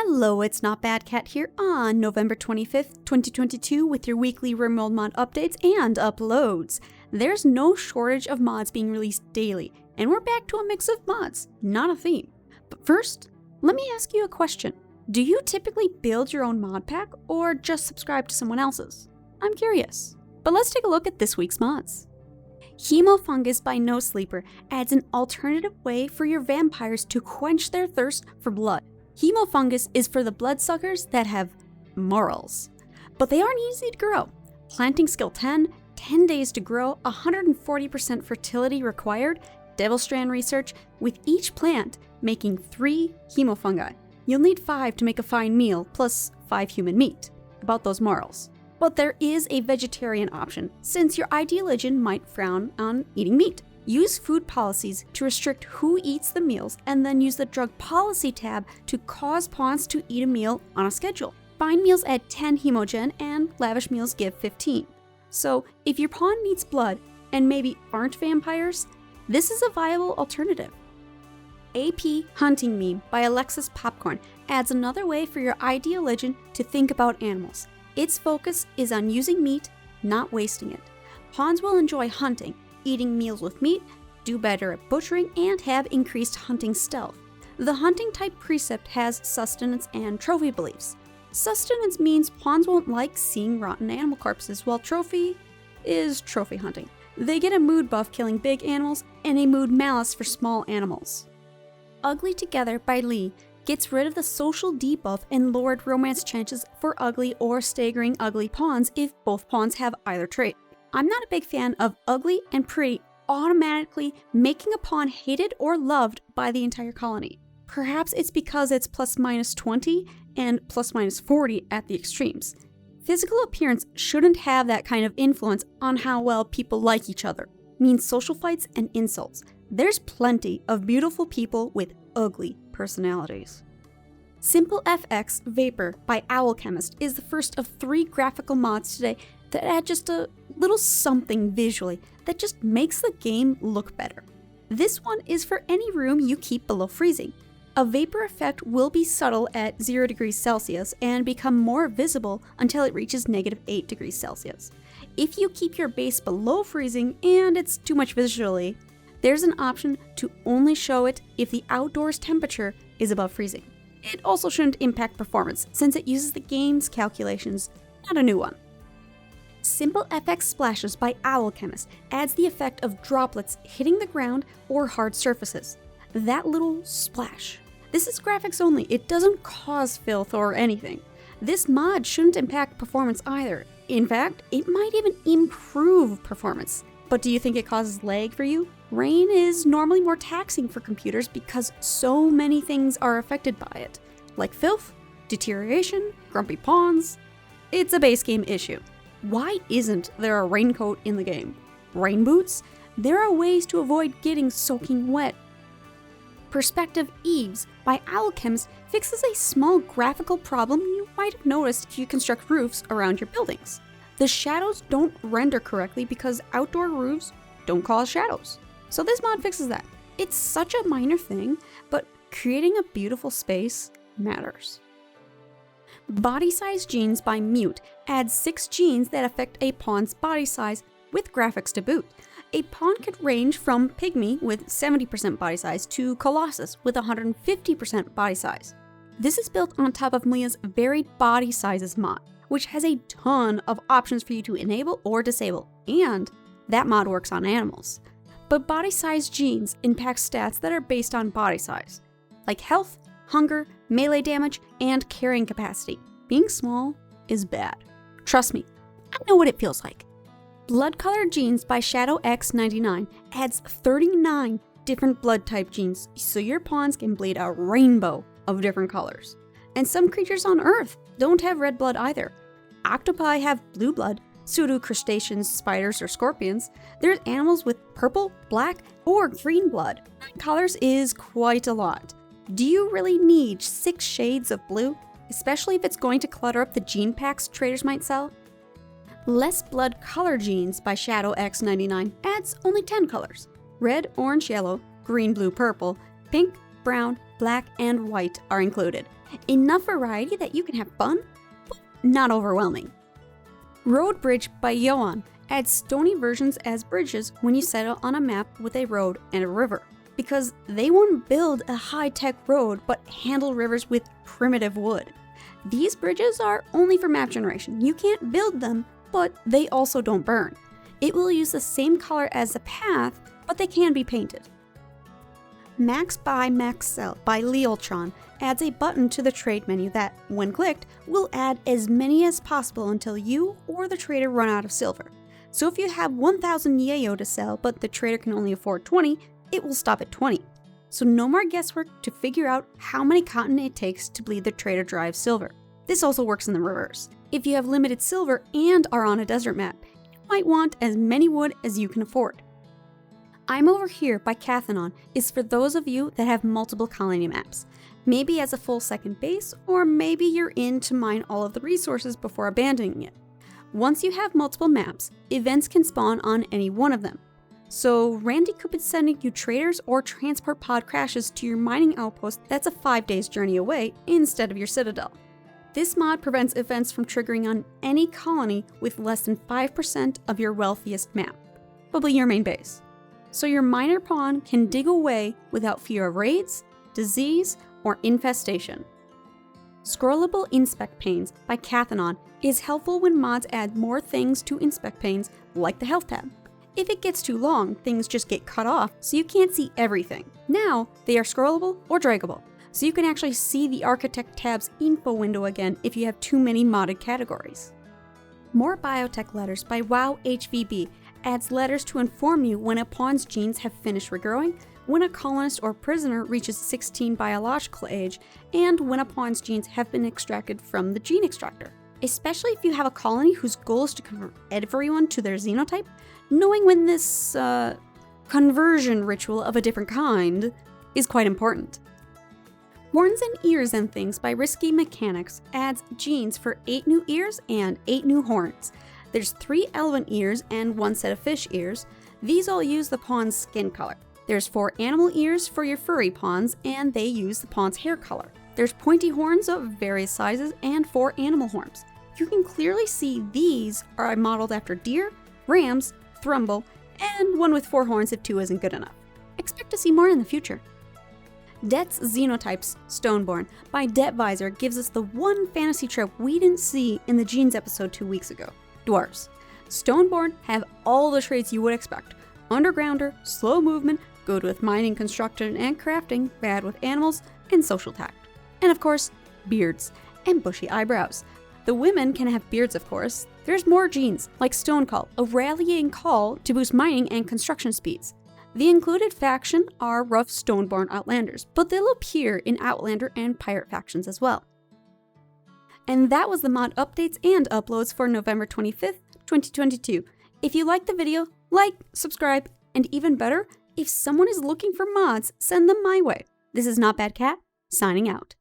Hello, it's Not Bad Cat here on November 25th, 2022 with your weekly Rimworld mod updates and uploads. There's no shortage of mods being released daily, and we're back to a mix of mods, not a theme. But first, let me ask you a question. Do you typically build your own mod pack or just subscribe to someone else's? I'm curious. But let's take a look at this week's mods. Hemofungus by No Sleeper adds an alternative way for your vampires to quench their thirst for blood. Hemofungus is for the bloodsuckers that have morals, but they aren't easy to grow. Planting skill 10, 10 days to grow, 140% fertility required, devil strand research, with each plant making 3 hemofungi. You'll need 5 to make a fine meal, plus 5 human meat. About those morals. But there is a vegetarian option, since your ideal legend might frown on eating meat. Use food policies to restrict who eats the meals, and then use the drug policy tab to cause pawns to eat a meal on a schedule. Fine meals add 10 hemogen, and lavish meals give 15. So if your pawn needs blood, and maybe aren't vampires, this is a viable alternative. AP Hunting Meme by Alexis Popcorn adds another way for your ideal legend to think about animals. Its focus is on using meat, not wasting it. Pawns will enjoy hunting, eating meals with meat, do better at butchering, and have increased hunting stealth. The hunting type precept has sustenance and trophy beliefs. Sustenance means pawns won't like seeing rotten animal corpses, while trophy is trophy hunting. They get a mood buff killing big animals and a mood malice for small animals. Ugly Together by Lee gets rid of the social debuff and lowered romance chances for ugly or staggering ugly pawns if both pawns have either trait. I'm not a big fan of ugly and pretty automatically making a pawn hated or loved by the entire colony. Perhaps it's because it's plus minus 20 and plus minus 40 at the extremes. Physical appearance shouldn't have that kind of influence on how well people like each other. Means social fights and insults. There's plenty of beautiful people with ugly personalities. Simple FX Vapor by Owlchemist is the first of 3 graphical mods today that add just a little something visually that just makes the game look better. This one is for any room you keep below freezing. A vapor effect will be subtle at 0 degrees Celsius and become more visible until it reaches -8 degrees Celsius. If you keep your base below freezing and it's too much visually, there's an option to only show it if the outdoors temperature is above freezing. It also shouldn't impact performance since it uses the game's calculations, not a new one. Simple FX Splashes by Owlchemist adds the effect of droplets hitting the ground or hard surfaces. That little splash. This is graphics only, it doesn't cause filth or anything. This mod shouldn't impact performance either. In fact, it might even improve performance. But do you think it causes lag for you? Rain is normally more taxing for computers because so many things are affected by it, like filth, deterioration, grumpy pawns. It's a base game issue. Why isn't there a raincoat in the game? Rain boots? There are ways to avoid getting soaking wet. Perspective Eaves by Owlchemist fixes a small graphical problem you might have noticed if you construct roofs around your buildings. The shadows don't render correctly because outdoor roofs don't cause shadows. So this mod fixes that. It's such a minor thing, but creating a beautiful space matters. Body Size Genes by Mute adds 6 genes that affect a pawn's body size with graphics to boot. A pawn could range from Pygmy with 70% body size to Colossus with 150% body size. This is built on top of Mlia's Varied Body Sizes mod, which has a ton of options for you to enable or disable, and that mod works on animals. But body size genes impact stats that are based on body size, like health, hunger, melee damage, and carrying capacity. Being small is bad. Trust me, I know what it feels like. Blood Color Genes by Shadow X99 adds 39 different blood type genes, so your pawns can bleed a rainbow of different colors. And some creatures on Earth don't have red blood either. Octopi have blue blood, pseudo crustaceans, spiders, or scorpions. There's animals with purple, black, or green blood. 9 colors is quite a lot. Do you really need 6 shades of blue? Especially if it's going to clutter up the gene packs traders might sell? Less Blood Color Genes by Shadow X99 adds only 10 colors. Red, orange, yellow, green, blue, purple, pink, brown, black, and white are included. Enough variety that you can have fun, but not overwhelming. Road Bridge by Yoan adds stony versions as bridges when you settle on a map with a road and a river, because they won't build a high-tech road but handle rivers with primitive wood. These bridges are only for map generation. You can't build them, but they also don't burn. It will use the same color as the path, but they can be painted. Max Buy Max Sell by Leoltron adds a button to the trade menu that, when clicked, will add as many as possible until you or the trader run out of silver. So if you have 1,000 yayo to sell but the trader can only afford 20, it will stop at 20. So no more guesswork to figure out how many cotton it takes to bleed the trader dry of silver. This also works in the reverse. If you have limited silver and are on a desert map, you might want as many wood as you can afford. I'm Over Here by Cathanon is for those of you that have multiple colony maps. Maybe as a full second base, or maybe you're in to mine all of the resources before abandoning it. Once you have multiple maps, events can spawn on any one of them. So Randy could be sending you traders or transport pod crashes to your mining outpost that's a 5 days journey away instead of your citadel. This mod prevents events from triggering on any colony with less than 5% of your wealthiest map, probably your main base. So your miner pawn can dig away without fear of raids, disease, or infestation. Scrollable Inspect Panes by Cathanon is helpful when mods add more things to inspect panes, like the health tab. If it gets too long, things just get cut off, so you can't see everything. Now, they are scrollable or draggable, so you can actually see the Architect tab's info window again if you have too many modded categories. More Biotech Letters by WoW HVB adds letters to inform you when a pawn's genes have finished regrowing, when a colonist or prisoner reaches 16 biological age, and when a pawn's genes have been extracted from the gene extractor. Especially if you have a colony whose goal is to convert everyone to their xenotype, knowing when this conversion ritual of a different kind is quite important. Horns and Ears and Things by Risky Mechanics adds genes for 8 new ears and 8 new horns. There's 3 elephant ears and 1 set of fish ears. These all use the pawn's skin color. There's 4 animal ears for your furry pawns, and they use the pawn's hair color. There's pointy horns of various sizes and 4 animal horns. You can clearly see these are modeled after deer, rams, thrumble, and one with 4 horns if 2 isn't good enough. Expect to see more in the future. DET'S Xenotypes, Stoneborn by DET'Visor gives us the one fantasy trope we didn't see in the Genes episode 2 weeks ago. Dwarves. Stoneborn have all the traits you would expect. Undergrounder, slow movement, good with mining, construction, and crafting, bad with animals, and social tact. And of course, beards and bushy eyebrows. The women can have beards, of course. There's more genes, like Stone Call, a rallying call to boost mining and construction speeds. The included faction are rough Stoneborn Outlanders, but they'll appear in Outlander and Pirate factions as well. And that was the mod updates and uploads for November 25th, 2022. If you liked the video, like, subscribe, and even better, if someone is looking for mods, send them my way. This is Not Bad Cat, signing out.